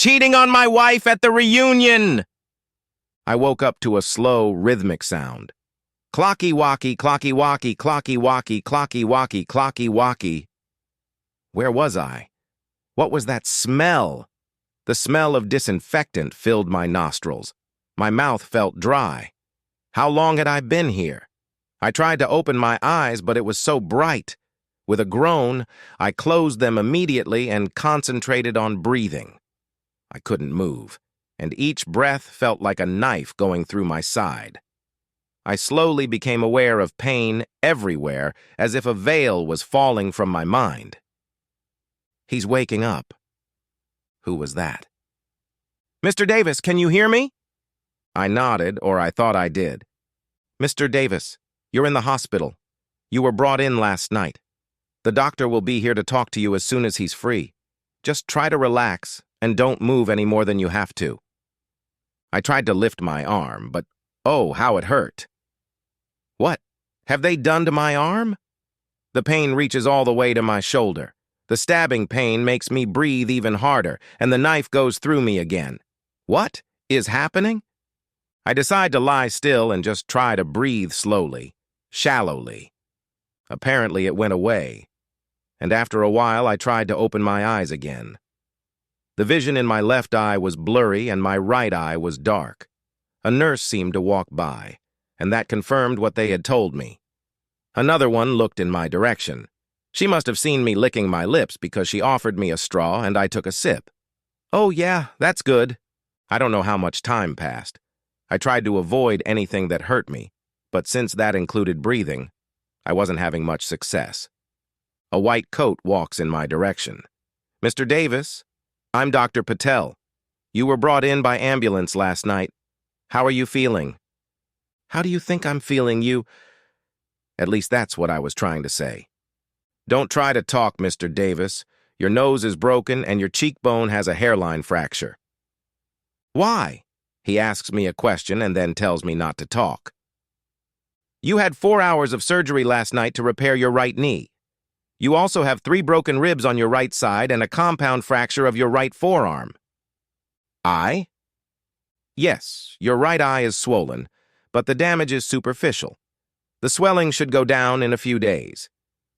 Cheating on my wife at the reunion! I woke up to a slow, rhythmic sound. Clocky-walkie, clocky-walkie, clocky-walkie, clocky-walkie, clocky-walkie. Where was I? What was that smell? The smell of disinfectant filled my nostrils. My mouth felt dry. How long had I been here? I tried to open my eyes, but it was so bright. With a groan, I closed them immediately and concentrated on breathing. I couldn't move, and each breath felt like a knife going through my side. I slowly became aware of pain everywhere, as if a veil was falling from my mind. He's waking up. Who was that? Mr. Davis, can you hear me? I nodded, or I thought I did. Mr. Davis, you're in the hospital. You were brought in last night. The doctor will be here to talk to you as soon as he's free. Just try to relax and don't move any more than you have to. I tried to lift my arm, but oh, how it hurt. What have they done to my arm? The pain reaches all the way to my shoulder. The stabbing pain makes me breathe even harder, and the knife goes through me again. What is happening? I decide to lie still and just try to breathe slowly, shallowly. Apparently it went away, and after a while I tried to open my eyes again. The vision in my left eye was blurry and my right eye was dark. A nurse seemed to walk by, and that confirmed what they had told me. Another one looked in my direction. She must have seen me licking my lips because she offered me a straw and I took a sip. Oh yeah, that's good. I don't know how much time passed. I tried to avoid anything that hurt me, but since that included breathing, I wasn't having much success. A white coat walks in my direction. Mr. Davis, I'm Dr. Patel. You were brought in by ambulance last night. How are you feeling? How do you think I'm feeling, you? At least that's what I was trying to say. Don't try to talk, Mr. Davis. Your nose is broken and your cheekbone has a hairline fracture. Why? He asks me a question and then tells me not to talk. You had 4 hours of surgery last night to repair your right knee. You also have 3 broken ribs on your right side and a compound fracture of your right forearm. Eye? Yes, your right eye is swollen, but the damage is superficial. The swelling should go down in a few days.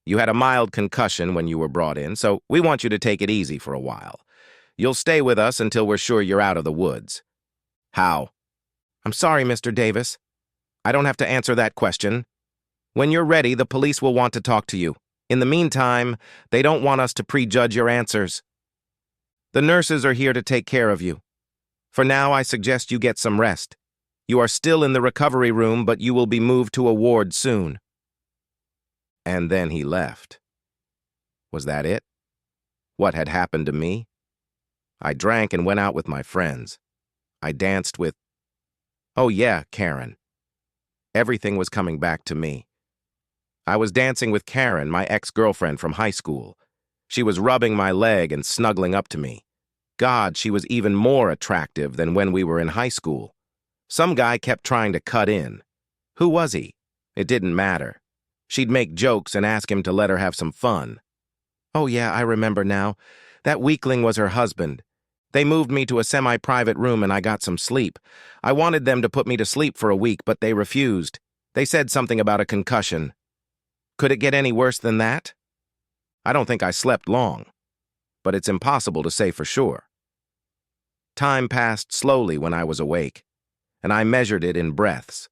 You had a mild concussion when you were brought in, so we want you to take it easy for a while. You'll stay with us until we're sure you're out of the woods. How? I'm sorry, Mr. Davis. I don't have to answer that question. When you're ready, the police will want to talk to you. In the meantime, they don't want us to prejudge your answers. The nurses are here to take care of you. For now, I suggest you get some rest. You are still in the recovery room, but you will be moved to a ward soon. And then he left. Was that it? What had happened to me? I drank and went out with my friends. I danced with... Oh yeah, Karen. Everything was coming back to me. I was dancing with Karen, my ex-girlfriend from high school. She was rubbing my leg and snuggling up to me. God, she was even more attractive than when we were in high school. Some guy kept trying to cut in. Who was he? It didn't matter. She'd make jokes and ask him to let her have some fun. Oh yeah, I remember now. That weakling was her husband. They moved me to a semi-private room and I got some sleep. I wanted them to put me to sleep for a week, but they refused. They said something about a concussion. Could it get any worse than that? I don't think I slept long, but it's impossible to say for sure. Time passed slowly when I was awake, and I measured it in breaths.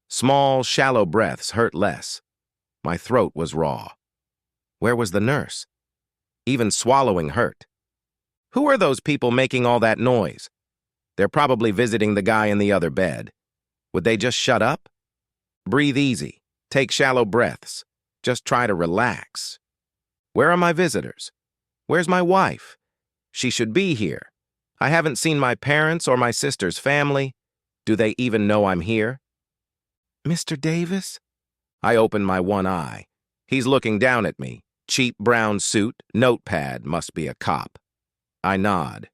Small, shallow breaths hurt less. My throat was raw. Where was the nurse? Even swallowing hurt. Who are those people making all that noise? They're probably visiting the guy in the other bed. Would they just shut up? Breathe easy. Take shallow breaths. Just try to relax. Where are my visitors? Where's my wife? She should be here. I haven't seen my parents or my sister's family. Do they even know I'm here? Mr. Davis? I open my one eye. He's looking down at me. Cheap brown suit, notepad, must be a cop. I nod.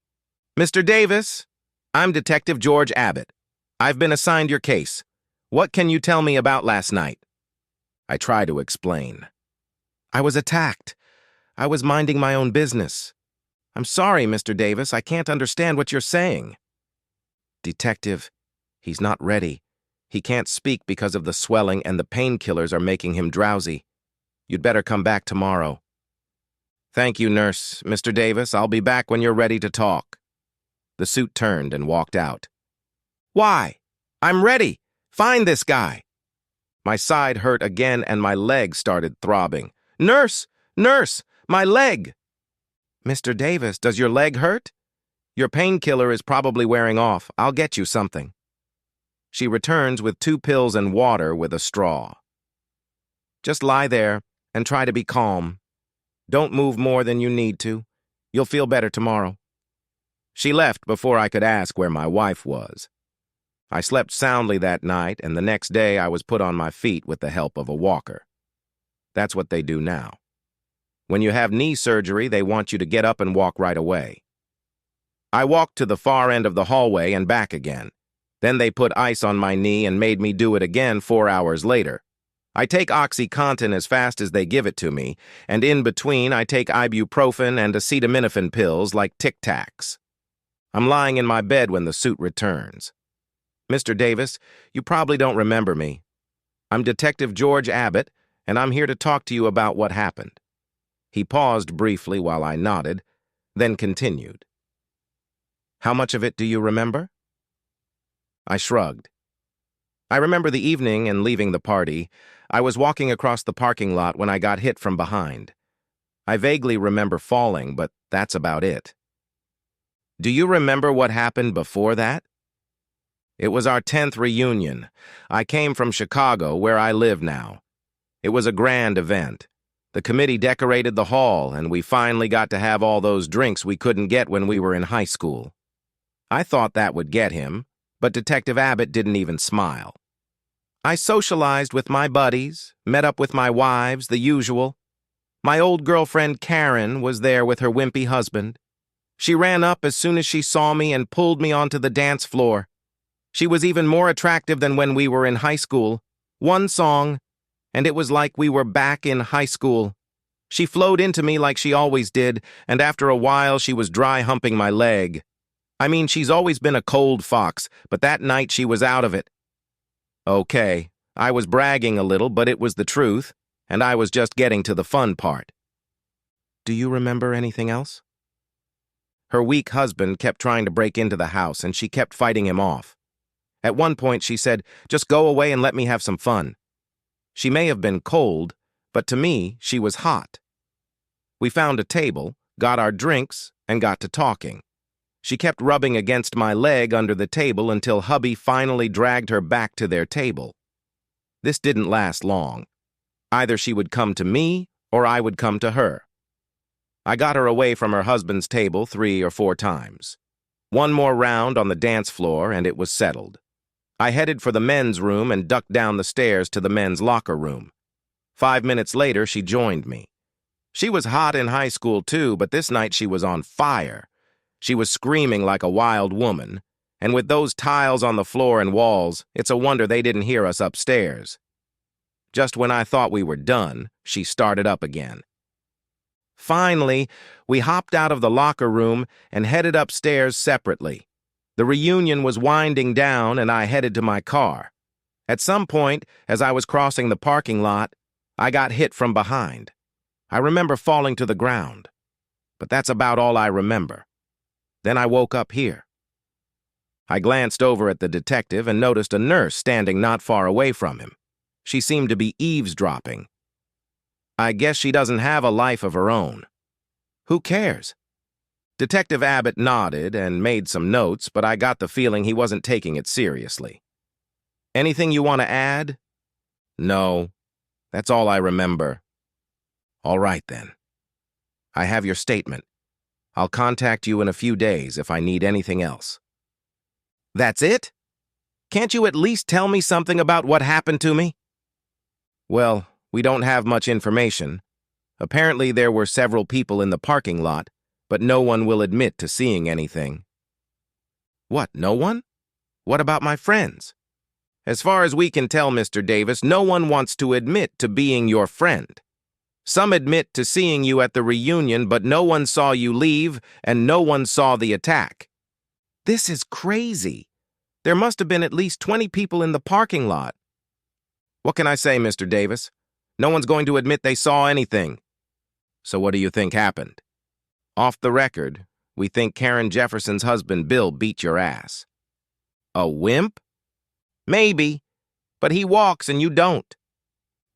Mr. Davis, I'm Detective George Abbott. I've been assigned your case. What can you tell me about last night? I try to explain. I was attacked. I was minding my own business. I'm sorry, Mr. Davis. I can't understand what you're saying. Detective, he's not ready. He can't speak because of the swelling and the painkillers are making him drowsy. You'd better come back tomorrow. Thank you, nurse. Mr. Davis, I'll be back when you're ready to talk. The suit turned and walked out. Why? I'm ready. Find this guy. My side hurt again and my leg started throbbing. Nurse! Nurse! My leg! Mr. Davis, does your leg hurt? Your painkiller is probably wearing off. I'll get you something. She returns with 2 pills and water with a straw. Just lie there and try to be calm. Don't move more than you need to. You'll feel better tomorrow. She left before I could ask where my wife was. I slept soundly that night, and the next day I was put on my feet with the help of a walker. That's what they do now. When you have knee surgery, they want you to get up and walk right away. I walked to the far end of the hallway and back again. Then they put ice on my knee and made me do it again 4 hours later. I take OxyContin as fast as they give it to me, and in between I take ibuprofen and acetaminophen pills like Tic Tacs. I'm lying in my bed when the suit returns. Mr. Davis, you probably don't remember me. I'm Detective George Abbott, and I'm here to talk to you about what happened. He paused briefly while I nodded, then continued. How much of it do you remember? I shrugged. I remember the evening and leaving the party. I was walking across the parking lot when I got hit from behind. I vaguely remember falling, but that's about it. Do you remember what happened before that? It was our 10th reunion. I came from Chicago, where I live now. It was a grand event. The committee decorated the hall, and we finally got to have all those drinks we couldn't get when we were in high school. I thought that would get him, but Detective Abbott didn't even smile. I socialized with my buddies, met up with my wives, the usual. My old girlfriend Karen was there with her wimpy husband. She ran up as soon as she saw me and pulled me onto the dance floor. She was even more attractive than when we were in high school. One song, and it was like we were back in high school. She flowed into me like she always did, and after a while she was dry humping my leg. I mean, she's always been a cold fox, but that night she was out of it. Okay, I was bragging a little, but it was the truth, and I was just getting to the fun part. Do you remember anything else? Her weak husband kept trying to break into the house, and she kept fighting him off. At one point, she said, "Just go away and let me have some fun." She may have been cold, but to me, she was hot. We found a table, got our drinks, and got to talking. She kept rubbing against my leg under the table until hubby finally dragged her back to their table. This didn't last long. Either she would come to me, or I would come to her. I got her away from her husband's table 3 or 4 times. One more round on the dance floor, and it was settled. I headed for the men's room and ducked down the stairs to the men's locker room. 5 minutes later, she joined me. She was hot in high school too, but this night she was on fire. She was screaming like a wild woman, and with those tiles on the floor and walls, it's a wonder they didn't hear us upstairs. Just when I thought we were done, she started up again. Finally, we hopped out of the locker room and headed upstairs separately. The reunion was winding down, and I headed to my car. At some point, as I was crossing the parking lot, I got hit from behind. I remember falling to the ground, but that's about all I remember. Then I woke up here. I glanced over at the detective and noticed a nurse standing not far away from him. She seemed to be eavesdropping. I guess she doesn't have a life of her own. Who cares? Detective Abbott nodded and made some notes, but I got the feeling he wasn't taking it seriously. Anything you want to add? No, that's all I remember. All right, then. I have your statement. I'll contact you in a few days if I need anything else. That's it? Can't you at least tell me something about what happened to me? Well, we don't have much information. Apparently there were several people in the parking lot, but no one will admit to seeing anything. What, no one? What about my friends? As far as we can tell, Mr. Davis, no one wants to admit to being your friend. Some admit to seeing you at the reunion, but no one saw you leave, and no one saw the attack. This is crazy. There must have been at least 20 people in the parking lot. What can I say, Mr. Davis? No one's going to admit they saw anything. So what do you think happened? Off the record, we think Karen Jefferson's husband Bill beat your ass. A wimp? Maybe, but he walks and you don't.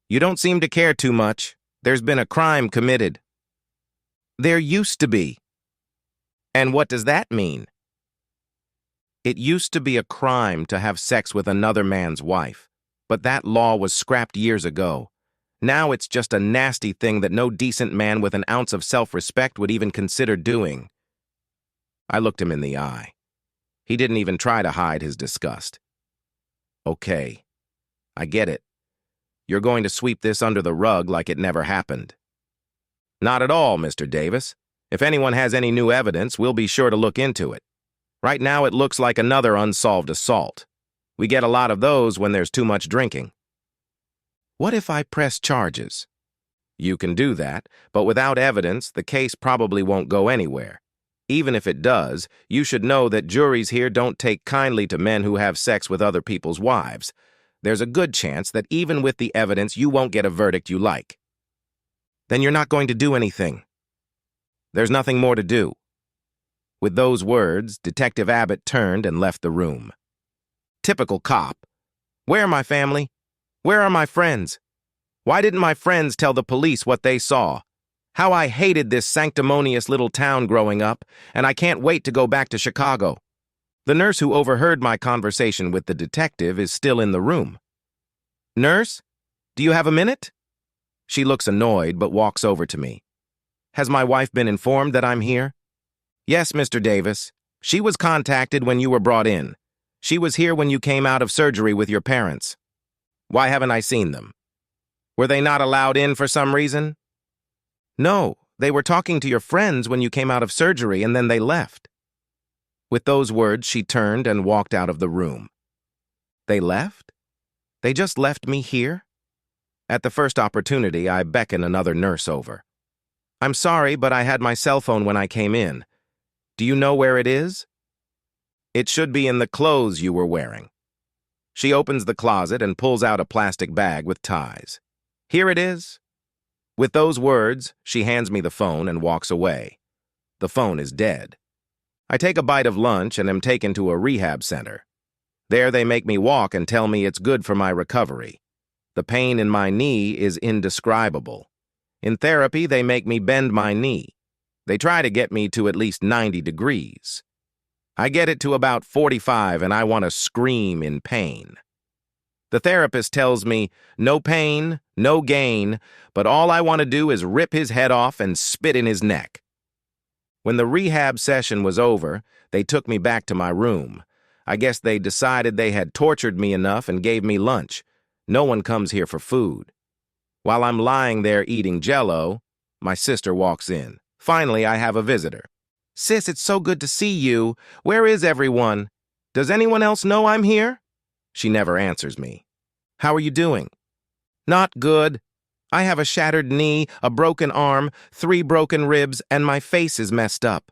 You don't seem to care too much. There's been a crime committed. There used to be. And what does that mean? It used to be a crime to have sex with another man's wife, but that law was scrapped years ago. Now it's just a nasty thing that no decent man with an ounce of self-respect would even consider doing. I looked him in the eye. He didn't even try to hide his disgust. Okay, I get it. You're going to sweep this under the rug like it never happened. Not at all, Mr. Davis. If anyone has any new evidence, we'll be sure to look into it. Right now it looks like another unsolved assault. We get a lot of those when there's too much drinking. What if I press charges? You can do that, but without evidence, the case probably won't go anywhere. Even if it does, you should know that juries here don't take kindly to men who have sex with other people's wives. There's a good chance that even with the evidence, you won't get a verdict you like. Then you're not going to do anything. There's nothing more to do. With those words, Detective Abbott turned and left the room. Typical cop. Where are my family? Where are my friends? Why didn't my friends tell the police what they saw? How I hated this sanctimonious little town growing up, and I can't wait to go back to Chicago. The nurse who overheard my conversation with the detective is still in the room. Nurse, do you have a minute? She looks annoyed but walks over to me. Has my wife been informed that I'm here? Yes, Mr. Davis. She was contacted when you were brought in. She was here when you came out of surgery with your parents. Why haven't I seen them? Were they not allowed in for some reason? No, they were talking to your friends when you came out of surgery and then they left. With those words, she turned and walked out of the room. They left? They just left me here? At the first opportunity, I beckon another nurse over. I'm sorry, but I had my cell phone when I came in. Do you know where it is? It should be in the clothes you were wearing. She opens the closet and pulls out a plastic bag with ties. Here it is. With those words, she hands me the phone and walks away. The phone is dead. I take a bite of lunch and am taken to a rehab center. There they make me walk and tell me it's good for my recovery. The pain in my knee is indescribable. In therapy, they make me bend my knee. They try to get me to at least 90 degrees. I get it to about 45 and I want to scream in pain. The therapist tells me, no pain, no gain, but all I want to do is rip his head off and spit in his neck. When the rehab session was over, they took me back to my room. I guess they decided they had tortured me enough and gave me lunch. No one comes here for food. While I'm lying there eating Jell-O, my sister walks in. Finally, I have a visitor. Sis, it's so good to see you. Where is everyone? Does anyone else know I'm here? She never answers me. How are you doing? Not good. I have a shattered knee, a broken arm, 3 broken ribs, and my face is messed up.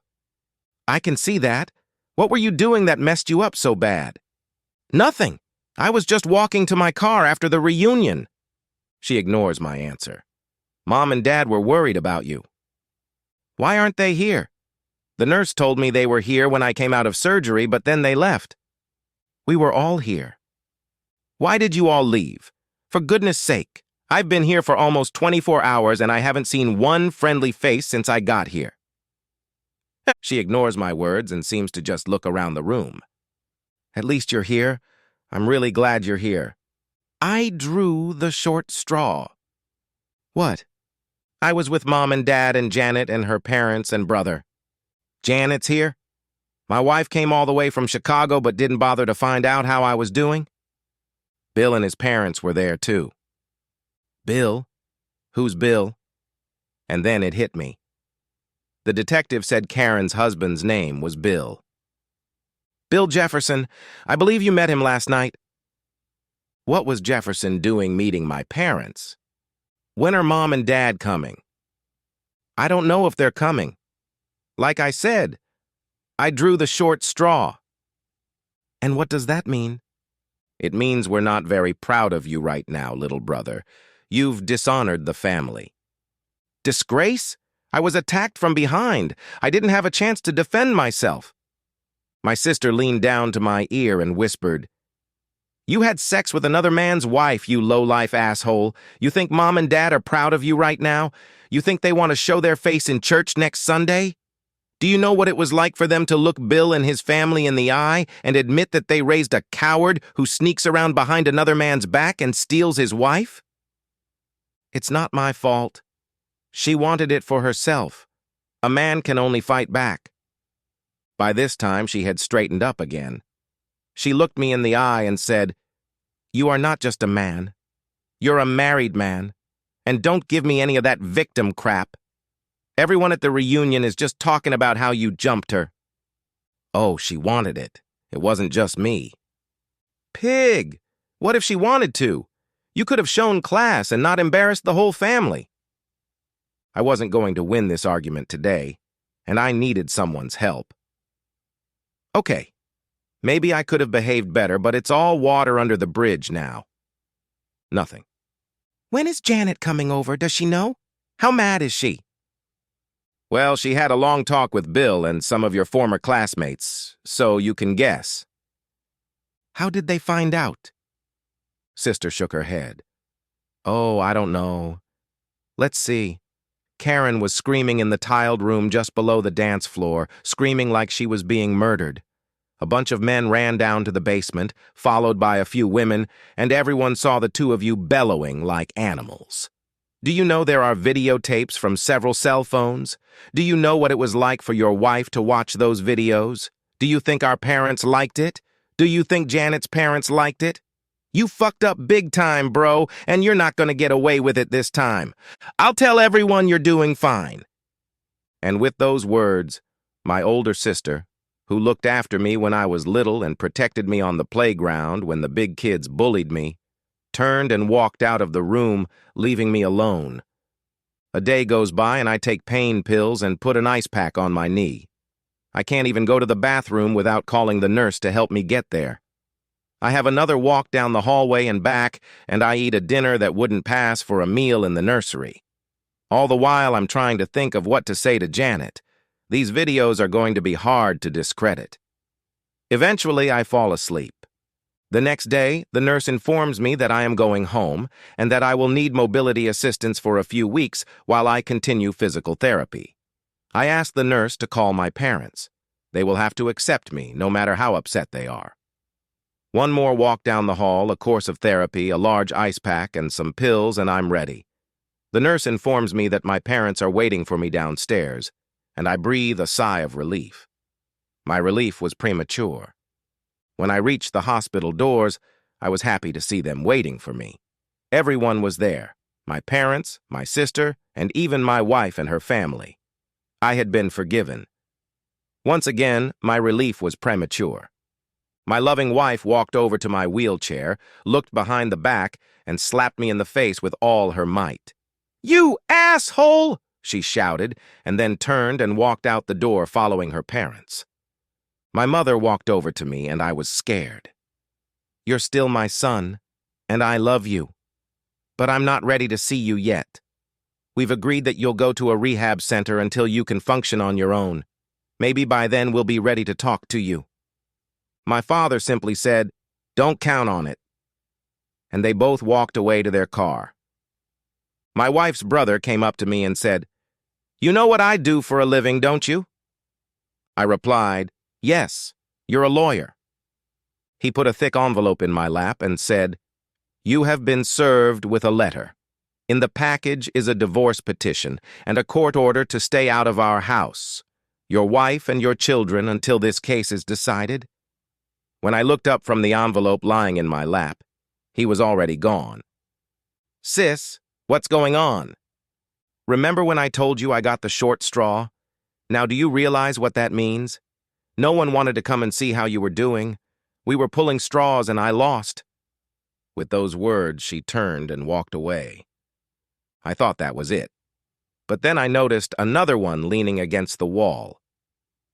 I can see that. What were you doing that messed you up so bad? Nothing. I was just walking to my car after the reunion. She ignores my answer. Mom and Dad were worried about you. Why aren't they here? The nurse told me they were here when I came out of surgery, but then they left. We were all here. Why did you all leave? For goodness sake, I've been here for almost 24 hours and I haven't seen one friendly face since I got here. She ignores my words and seems to just look around the room. At least you're here. I'm really glad you're here. I drew the short straw. What? I was with Mom and Dad and Janet and her parents and brother. Janet's here? My wife came all the way from Chicago but didn't bother to find out how I was doing. Bill and his parents were there too. Bill? Who's Bill? And then it hit me. The detective said Karen's husband's name was Bill. Bill Jefferson. I believe you met him last night. What was Jefferson doing meeting my parents? When are Mom and Dad coming? I don't know if they're coming. Like I said, I drew the short straw. And what does that mean? It means we're not very proud of you right now, little brother. You've dishonored the family. Disgrace? I was attacked from behind. I didn't have a chance to defend myself. My sister leaned down to my ear and whispered, "You had sex with another man's wife, you low-life asshole. You think Mom and Dad are proud of you right now? You think they want to show their face in church next Sunday? Do you know what it was like for them to look Bill and his family in the eye and admit that they raised a coward who sneaks around behind another man's back and steals his wife? It's not my fault. She wanted it for herself. A man can only fight back." By this time, she had straightened up again. She looked me in the eye and said, "You are not just a man. You're a married man. And don't give me any of that victim crap. Everyone at the reunion is just talking about how you jumped her." Oh, she wanted it. It wasn't just me. Pig! What if she wanted to? You could have shown class and not embarrassed the whole family. I wasn't going to win this argument today, and I needed someone's help. Okay, maybe I could have behaved better, but it's all water under the bridge now. Nothing. When is Janet coming over? Does she know? How mad is she? Well, she had a long talk with Bill and some of your former classmates, so you can guess. How did they find out? Sister shook her head. Oh, I don't know. Let's see. Karen was screaming in the tiled room just below the dance floor, screaming like she was being murdered. A bunch of men ran down to the basement, followed by a few women, and everyone saw the two of you bellowing like animals. Do you know there are videotapes from several cell phones? Do you know what it was like for your wife to watch those videos? Do you think our parents liked it? Do you think Janet's parents liked it? You fucked up big time, bro, and you're not going to get away with it this time. I'll tell everyone you're doing fine." And with those words, my older sister, who looked after me when I was little and protected me on the playground when the big kids bullied me, turned and walked out of the room, leaving me alone. A day goes by and I take pain pills and put an ice pack on my knee. I can't even go to the bathroom without calling the nurse to help me get there. I have another walk down the hallway and back, and I eat a dinner that wouldn't pass for a meal in the nursery. All the while, I'm trying to think of what to say to Janet. These videos are going to be hard to discredit. Eventually, I fall asleep. The next day, the nurse informs me that I am going home and that I will need mobility assistance for a few weeks while I continue physical therapy. I ask the nurse to call my parents. They will have to accept me, no matter how upset they are. One more walk down the hall, a course of therapy, a large ice pack, and some pills, and I'm ready. The nurse informs me that my parents are waiting for me downstairs, and I breathe a sigh of relief. My relief was premature. When I reached the hospital doors, I was happy to see them waiting for me. Everyone was there, my parents, my sister, and even my wife and her family. I had been forgiven. Once again, my relief was premature. My loving wife walked over to my wheelchair, looked behind the back, and slapped me in the face with all her might. "You asshole!" she shouted, and then turned and walked out the door following her parents. My mother walked over to me, and I was scared. "You're still my son, and I love you. But I'm not ready to see you yet. We've agreed that you'll go to a rehab center until you can function on your own. Maybe by then we'll be ready to talk to you." My father simply said, "Don't count on it." And they both walked away to their car. My wife's brother came up to me and said, "You know what I do for a living, don't you?" I replied, "Yes, you're a lawyer." He put a thick envelope in my lap and said, "You have been served with a letter. In the package is a divorce petition and a court order to stay out of our house, your wife and your children until this case is decided." When I looked up from the envelope lying in my lap, he was already gone. "Sis, what's going on? Remember when I told you I got the short straw? Now do you realize what that means? No one wanted to come and see how you were doing. We were pulling straws and I lost." With those words, she turned and walked away. I thought that was it. But then I noticed another one leaning against the wall.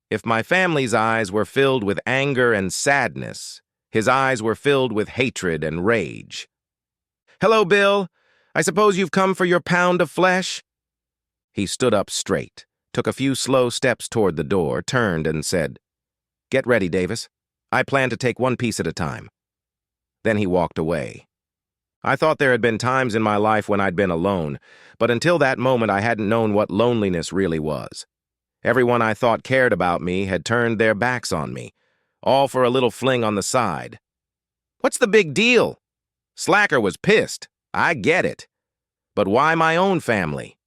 If my family's eyes were filled with anger and sadness, his eyes were filled with hatred and rage. "Hello, Bill. I suppose you've come for your pound of flesh?" He stood up straight, took a few slow steps toward the door, turned and said, "Get ready, Davis. I plan to take one piece at a time." Then he walked away. I thought there had been times in my life when I'd been alone, but until that moment I hadn't known what loneliness really was. Everyone I thought cared about me had turned their backs on me, all for a little fling on the side. What's the big deal? Slacker was pissed. I get it. But why my own family?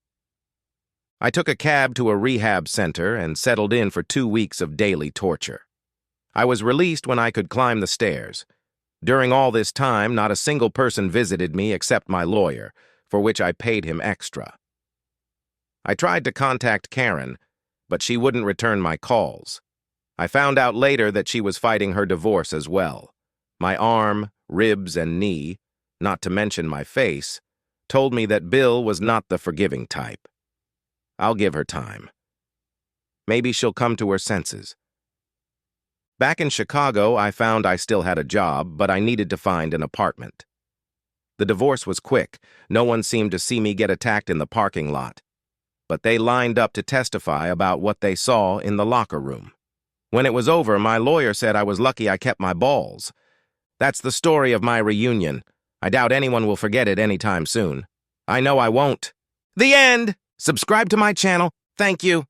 I took a cab to a rehab center and settled in for 2 weeks of daily torture. I was released when I could climb the stairs. During all this time, not a single person visited me except my lawyer, for which I paid him extra. I tried to contact Karen, but she wouldn't return my calls. I found out later that she was fighting her divorce as well. My arm, ribs, and knee, not to mention my face, told me that Bill was not the forgiving type. I'll give her time. Maybe she'll come to her senses. Back in Chicago, I found I still had a job, but I needed to find an apartment. The divorce was quick. No one seemed to see me get attacked in the parking lot. But they lined up to testify about what they saw in the locker room. When it was over, my lawyer said I was lucky I kept my balls. That's the story of my reunion. I doubt anyone will forget it anytime soon. I know I won't. The end! Subscribe to my channel. Thank you.